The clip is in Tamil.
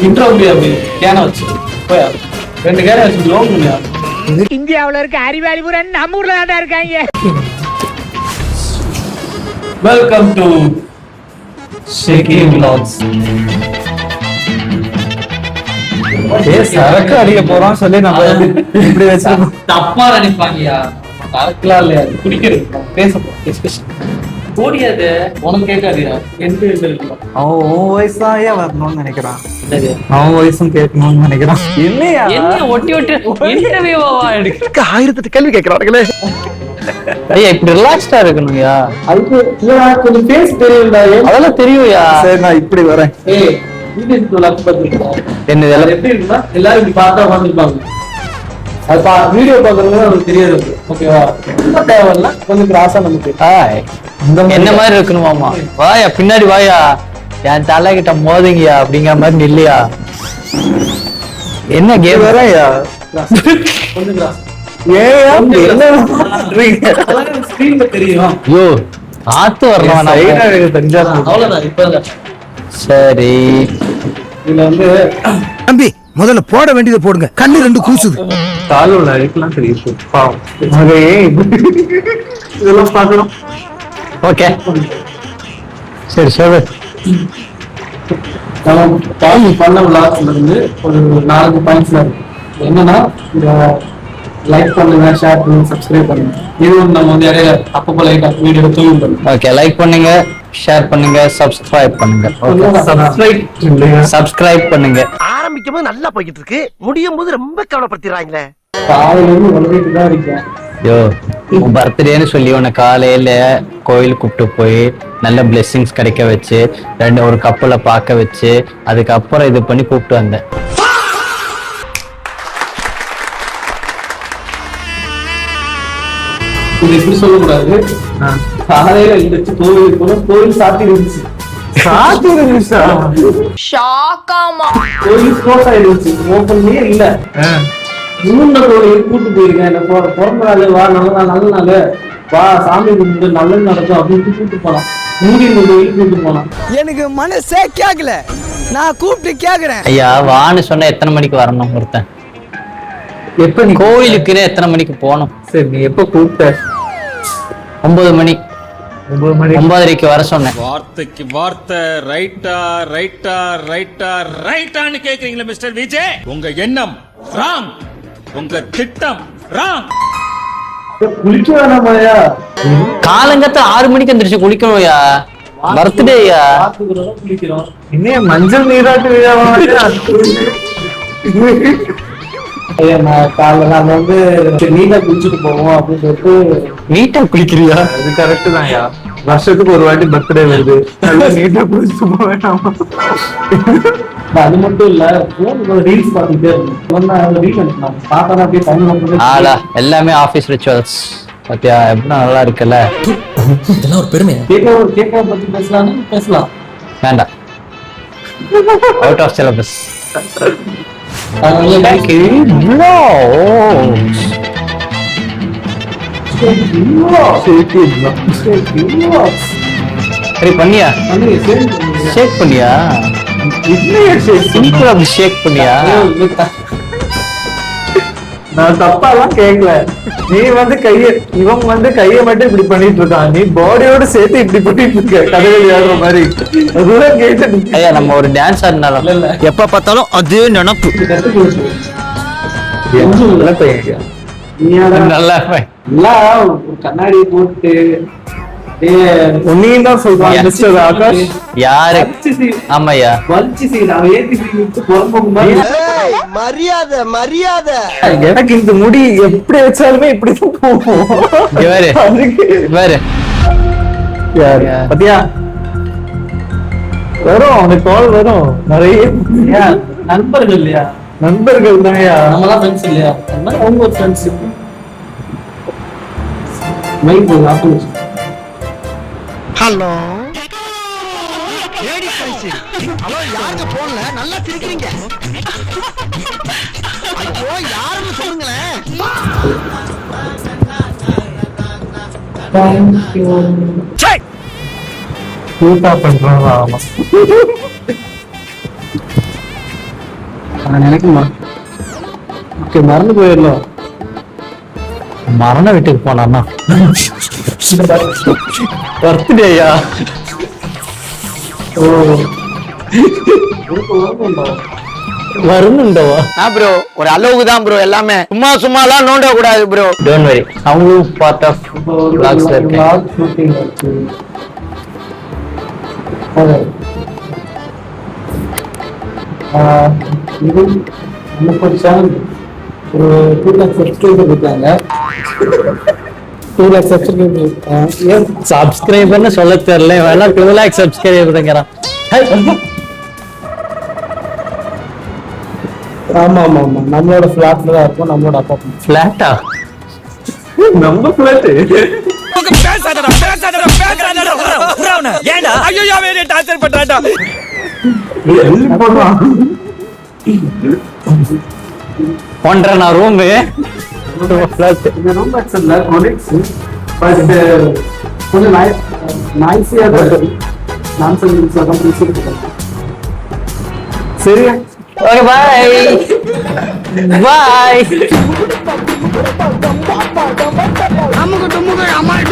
இன்ட்ரோ அப்படி கேன வச்சு போயா 2 கேன வச்சு லோன் பண்ணியா இந்தியாவுல இருக்க அறிவாளி பூரா நம்ம ஊர்ல தான் இருக்காங்க. வெல்கம் டு ஷேகி vlogs. சரக்கு அடிக்க போறோம் சொல்லி நம்ம இப்படி வச்சிருக்கோம். தப்பா நினைப்பாங்கயா. சரக்குலாம் இல்லையா, குடிக்கிறது பேச போறோம் டிஸ்கஷன் கூடியது உனக்கு கேட்காதியா. அவன் வயசு தான் ஏன் வரணும்னு நினைக்கிறான். அவன் வயசும் கேட்கணும்னு நினைக்கிறான். இல்லையா என்ன ஒட்டி இன்டர்வியூவா எடுக்க 1008 கேள்வி கேட்கிறார்களே. ஐயா இப்படி ரிலாக்ஸ்டா இருக்கணும்யா. அதுக்கு கொஞ்சம் ஃபேஸ் தெரியும்டா. அதெல்லாம் தெரியும்யா. சரி நான் இப்படி வரேன். என்ன எப்படி இருக்குன்னா எல்லாரும் இப்படி பார்த்தா உட்காந்துருப்பாங்க. அது வீடியோ பாக்குறவங்க நமக்கு தெரியாது. ஓகேவா, ரொம்ப தேவையில்ல, கொஞ்சம் கிராஸா நமக்கு என்ன மாதிரி இருக்கணுமாமா. வாயா பின்னாடி வாயா, என் தலை கிட்ட மோதுங்கயா அப்படிங்கிற மாதிரி நில்லையா. என்ன கேம் வரயா கொஞ்சம் கிராஸ். ஐயோ ஆத்து வரலாம். அவ்வளவுதான். இப்ப சரி, இதுல வந்து தம்பி முதல்ல போட வேண்டியதை போடுங்க, கண்ணு 2 கூசுது. காலோட அழைக்கலாம் தெரியும். இதெல்லாம் பார்க்கணும். ஓகே சரி சரி. பண்ண விளாட்ஸ்ல இருந்து ஒரு 4 பாயிண்ட்ஸ்ல இருக்கு. என்னன்னா லைக் பண்ணுங்க, ஷேர் பண்ணுங்க, சப்ஸ்கிரைப் பண்ணுங்க. இது நம்ம வந்து நிறைய அப்பப்போ லைட்டா வீடியோ தூவி பண்ணுங்க. ஓகே, லைக் பண்ணுங்க, ஷேர் பண்ணுங்க, சப்ஸ்கிரைப் பண்ணுங்க. சப்ஸ்கிரைப் பண்ணுங்க. ஆரம்பிக்கும் போது நல்லா போய்கிட்டு இருக்கு, முடியும் போது ரொம்ப கவலைப்படுத்திடுறாங்களே. காலையில இருந்து வளர்ந்துட்டு தான் இருக்கேன். யோ உன் பர்த்டேன்னு சொல்லி உன்னை காலையில கோயில் கூப்பிட்டு போய் நல்ல பிளெஸிங்ஸ் கிடைக்க வச்சு ஒரு கப்பலை பார்க்க வச்சு அதுக்கப்புறம் இது பண்ணி கூப்பிட்டு வந்தேன். இது எப்படி சொல்லக்கூடாது. காலையில எழுந்திரிச்சு கோவில் போனோம், கோவில் சாத்தி இருந்துச்சு. கோயில் க்ளோஸ் ஆயிடுச்சு, ஓப்பன்லயே இல்ல. மூணு கோயில் கூட்டு போயிருக்கேன். என்ன பிறந்த நாள் வா, நல்ல நாள் வா, சாமி கும்பிட்டு நல்லது நடக்கும் அப்படின்னு கூட்டு போனான். மூடி கோயில் கூட்டு போனான். எனக்கு மனசே கேக்கல, நான் கூப்பிட்டு கேக்குறேன். ஐயா வான்னு சொன்னா எத்தனை மணிக்கு வரணும் ஒருத்தன்? எப்ப நீ கோயிலுக்குன்னு எத்தனை மணிக்கு போகணும்? சரி நீ எப்ப கூப்பிட்ட? 9 மணி. 9 மணி 9:30 வர சொன்னேன். வார்த்தைக்கு வார்த்தை ரைட்டா ரைட்டா ரைட்டா ரைட்டான்னு கேக்குறீங்களா மிஸ்டர் விஜய்? உங்க எண்ணம் ராங், உங்க திட்டம் ராங். குளிக்க வேணாமாயா? காலங்கத்த 6 மணிக்கு எந்திரிச்சு குளிக்கணும்யா. பர்த்டேயா குளிக்கிறோம். இன்னும் மஞ்சள் நீராட்டு விழாவா? நான் காலைல நாங்க வந்து நீட்டா குளிச்சுட்டு போவோம் அப்படின்னு சொல்லிட்டு. நீட்டா குளிக்கிறியா? அது கரெக்ட் தான்யா. வருஷத்துக்கு ஒரு வாட்டி பர்த்டே வருது, நல்லா நீட்டா குளிச்சுட்டு போக வேண்டாமா? அது மட்டும் இல்ல, ரீல்ஸ் பாத்துட்டே இருந்தேன். பார்த்தா அப்படியே டைம் ஆடா எல்லாமே ஆபீஸ் ரிச்சுவல்ஸ் பாத்தியா எப்படி நல்லா இருக்குல்ல. இதெல்லாம் ஒரு பெருமை. கேக்க பத்தி பேசலாம். வேண்டாம், அவுட் ஆஃப் சிலபஸ். சரி பண்ணியா? ஷேக் பண்ணியா? சிம்பிளா ஷேக் பண்ணியா? நான் தப்பாலாம் கேட்கல. நீ வந்து இவன் வந்து கைய மட்டும் இப்படி பண்ணிட்டு இருக்கான், நீ பாடியோட சேர்த்து இப்படி பண்ணிட்டு இருக்க கதைகள் ஆடுற மாதிரி. அதுதான் கேட்டு ஐயா நம்ம ஒரு டான்ஸ் ஆடினாலும் எப்ப பார்த்தாலும் அதே நினப்பு. நல்ல பையன். நல்லா கண்ணாடி போட்டு உன்னையும் தான் சொல்றான் மிஸ்டர் ஆகாஷ். யாரு? ஆமாய்யா வலிச்சு செய்யலாம். ஏத்தி விட்டு குழம்பு மரியாதை மரியாதை. எனக்கு இந்த முடி எப்படி வச்சாலுமே இப்படிதான் போகும். பத்தியா வரும், அவனுக்கு கால் வரும் நிறைய. நண்பர்கள் இல்லையா? நண்பர்கள் தான்யா. நம்மளாம் ஃப்ரெண்ட்ஸ் இல்லையா? அவங்க ஒரு ஃப்ரெண்ட்ஸ். ஹலோ ஹலோ, யாருங்க போன்ல நல்லா சிரிக்கிறீங்க? ஐயோ யாருன்னு சொல்லுங்களேன். கூட்டா பண்றான் ஆமா. நான் நினைக்குமா ஓகே மறந்து போயிடலாம். மரண வீட்டுக்கு போனான்னா பர்த்டேயா? ஓ வருணுண்டவா? ப்ரோ ஒரு அளவுக்கு தான் ப்ரோ, எல்லாமே சும்மா சும்மாலாம் நோண்ட கூடாது ப்ரோ. டோன்ட் வரி, அவங்களும் பார்ட் ஆஃப் vlogsல இருக்கேன். vlog shooting வச்சு இது நமக்கு ஒரு சேனல் ஒரு 2 lakh சப்ஸ்கிரைபர் இருக்காங்க. 2 lakh சப்ஸ்கிரைபர் சப்ஸ்கிரைபர்னு சொல்ல தெரியல, வேணா 2 lakh சப்ஸ்கிரைபர்ங்கிறான். ஆமா ஆமா ஆமா நம்மளோட ஃபிளாட்ல தான் இருக்கும், நம்மளோட அப்பார்ட்மெண்ட். ஃபிளாட்டா? நம்ம பிளாட் ஒன்றரை நான் ரூமு ஃபிளாட். இந்த ரூம் ஆக்சுவலா கொலிக்ஸ் பட் கொஞ்சம் நாய்ஸியா தான் இருக்கு. நான் சொல்லி சரியா? ஓகே பாய் பாய். அமுக்கு டுமுக்கு அம்மாள்